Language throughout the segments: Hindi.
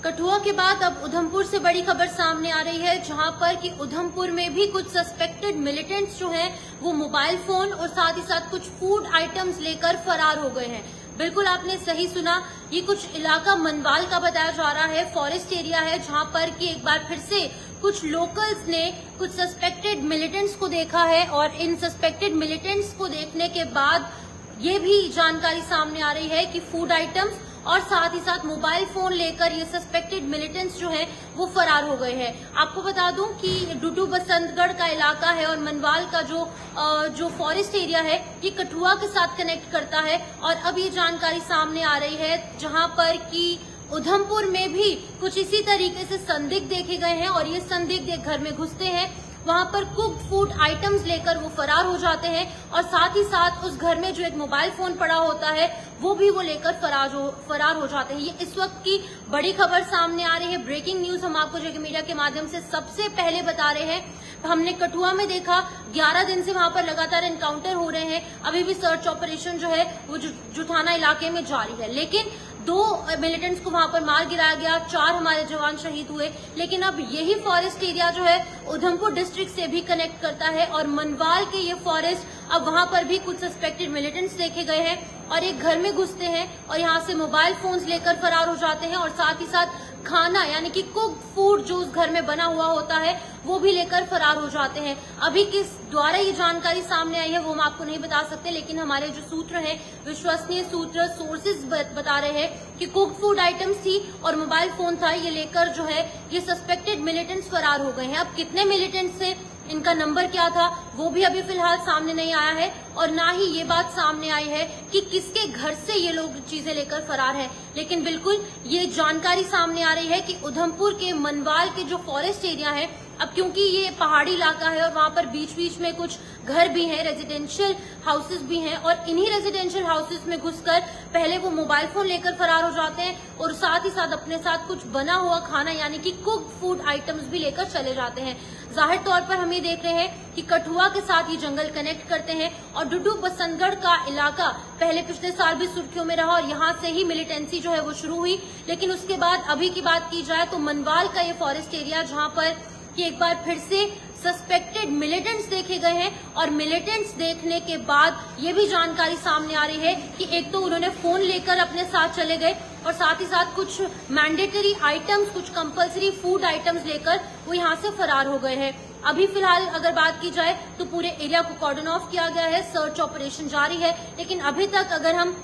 कठुआ के बाद अब उधमपुर से बड़ी खबर सामने आ रही है, जहां पर कि उधमपुर में भी कुछ सस्पेक्टेड मिलिटेंट्स जो हैं वो मोबाइल फोन और साथ ही साथ कुछ फूड आइटम्स लेकर फरार हो गए हैं। बिल्कुल आपने सही सुना, ये कुछ इलाका मनवाल का बताया जा रहा है, फॉरेस्ट एरिया है, जहां पर कि एक बार फिर से कुछ लोकल्स ने कुछ सस्पेक्टेड मिलिटेंट्स को देखा है और इन सस्पेक्टेड मिलिटेंट्स को देखने के बाद ये भी जानकारी सामने आ रही है कि फूड आइटम्स और साथ ही साथ मोबाइल फोन लेकर ये सस्पेक्टेड मिलिटेंट्स जो हैं वो फरार हो गए हैं। आपको बता दूं कि डुडू बसंतगढ़ का इलाका है और मनवाल का जो फॉरेस्ट एरिया है ये कठुआ के साथ कनेक्ट करता है। और अब ये जानकारी सामने आ रही है जहां पर कि उधमपुर में भी कुछ इसी तरीके से संदिग्ध देखे गए हैं और ये संदिग्ध एक घर में घुसते हैं, वहां पर कुक्ड फूड आइटम्स लेकर वो फरार हो जाते हैं और साथ ही साथ उस घर में जो एक मोबाइल फोन पड़ा होता है वो भी वो लेकर फरार हो जाते हैं। ये इस वक्त की बड़ी खबर सामने आ रही है, ब्रेकिंग न्यूज हम आपको जेके मीडिया के माध्यम से सबसे पहले बता रहे हैं। हमने कठुआ में देखा 11 दिन से वहां पर लगातार एनकाउंटर हो रहे हैं, अभी भी सर्च ऑपरेशन जो है वो जुठाना इलाके में जारी है, लेकिन 2 मिलिटेंट्स को वहां पर मार गिराया गया, 4 हमारे जवान शहीद हुए। लेकिन अब यही फॉरेस्ट एरिया जो है उधमपुर डिस्ट्रिक्ट से भी कनेक्ट करता है और मनवाल के ये फॉरेस्ट अब वहां पर भी कुछ सस्पेक्टेड मिलिटेंट्स देखे गए हैं और एक घर में घुसते हैं और यहां से मोबाइल फोन्स लेकर फरार हो जाते हैं और साथ ही साथ खाना यानी कि कुक्ड फूड जो उस घर में बना हुआ होता है वो भी लेकर फरार हो जाते हैं। अभी किस द्वारा ये जानकारी सामने आई है वो हम आपको नहीं बता सकते, लेकिन हमारे जो सूत्र हैं, विश्वसनीय सूत्र, सोर्सेज बता रहे हैं कि कुक्ड फूड आइटम्स थी और मोबाइल फोन था, ये लेकर जो है ये सस्पेक्टेड मिलिटेंट्स फरार हो गए हैं। अब कितने मिलिटेंट्स थे, इनका नंबर क्या था, वो भी अभी फिलहाल सामने नहीं आया है और ना ही ये बात सामने आई है कि किसके घर से ये लोग चीजें लेकर फरार हैं। लेकिन बिल्कुल ये जानकारी सामने आ रही है कि उधमपुर के मनवाल के जो फॉरेस्ट एरिया है, अब क्योंकि ये पहाड़ी इलाका है और वहां पर बीच बीच में कुछ घर भी हैं, रेजिडेंशियल हाउसेस भी हैं और इन्हीं रेजिडेंशियल हाउसेस में घुसकर पहले वो मोबाइल फोन लेकर फरार हो जाते हैं और साथ ही साथ अपने साथ कुछ बना हुआ खाना यानी कि कुक्ड फूड आइटम्स भी लेकर चले जाते हैं। जाहिर तौर पर हम ये देख रहे हैं कि कठुआ के साथ ये जंगल कनेक्ट करते हैं और डुडू बसंतगढ़ का इलाका पहले पिछले साल भी सुर्खियों में रहा और यहाँ से ही मिलिटेंसी जो है वो शुरू हुई। लेकिन उसके बाद अभी की बात की जाए तो मनवाल का ये फॉरेस्ट एरिया जहाँ पर कि एक बार फिर से सस्पेक्टेड मिलिटेंट्स देखे गए हैं और मिलिटेंट्स देखने के बाद ये भी जानकारी सामने आ रही है कि एक तो उन्होंने फोन लेकर अपने साथ चले गए और साथ ही साथ कुछ मैंडेटरी आइटम्स, कुछ कंपलसरी फूड आइटम्स लेकर वो यहाँ से फरार हो गए हैं। अभी फिलहाल अगर बात की जाए तो पूरे एरिया को कॉर्डन ऑफ किया गया है, सर्च ऑपरेशन जारी है, लेकिन अभी तक अगर हम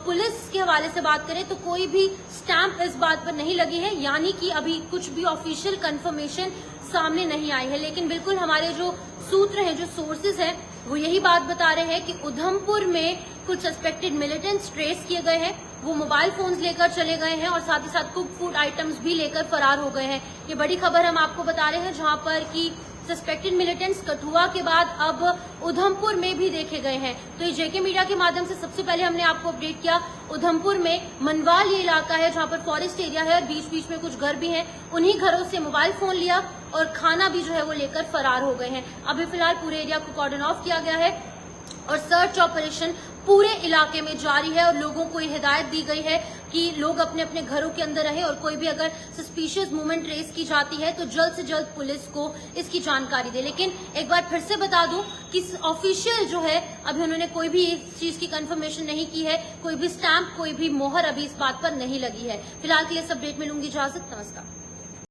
पुलिस के हवाले से बात करें तो कोई भी स्टैंप इस बात पर नहीं लगी है, यानी कि अभी कुछ भी ऑफिशियल कंफर्मेशन सामने नहीं आई है। लेकिन बिल्कुल हमारे जो सूत्र हैं, जो सोर्सेज हैं, वो यही बात बता रहे हैं कि उधमपुर में कुछ सस्पेक्टेड मिलिटेंट्स ट्रेस किए गए हैं, वो मोबाइल फोन्स लेकर चले गए हैं और साथ ही साथ कुक फूड आइटम्स भी लेकर फरार हो गए हैं। ये बड़ी खबर हम आपको बता रहे हैं, जहां पर कि सस्पेक्टेड मिलिटेंट्स कठुआ के बाद अब उधमपुर में भी देखे गए हैं। तो ये जेके मीडिया के माध्यम से सबसे पहले हमने आपको अपडेट किया। उधमपुर में मनवाल ये इलाका है जहां पर फॉरेस्ट एरिया है और बीच बीच में कुछ घर भी हैं, उन्हीं घरों से मोबाइल फोन लिया और खाना भी जो है वो लेकर फरार हो गए हैं। अभी फिलहाल पूरे एरिया को कॉर्डन ऑफ किया गया है और सर्च ऑपरेशन पूरे इलाके में जारी है और लोगों को ये हिदायत दी गई है कि लोग अपने अपने घरों के अंदर रहें और कोई भी अगर सस्पिशियस मूवमेंट ट्रेस की जाती है तो जल्द से जल्द पुलिस को इसकी जानकारी दे। लेकिन एक बार फिर से बता दूं कि ऑफिशियल जो है अभी उन्होंने कोई भी इस चीज की कंफर्मेशन नहीं की है, कोई भी स्टैंप, कोई भी मोहर अभी इस बात पर नहीं लगी है। फिलहाल के लिए इस अपडेट में लूंगी इजाजत। नमस्कार।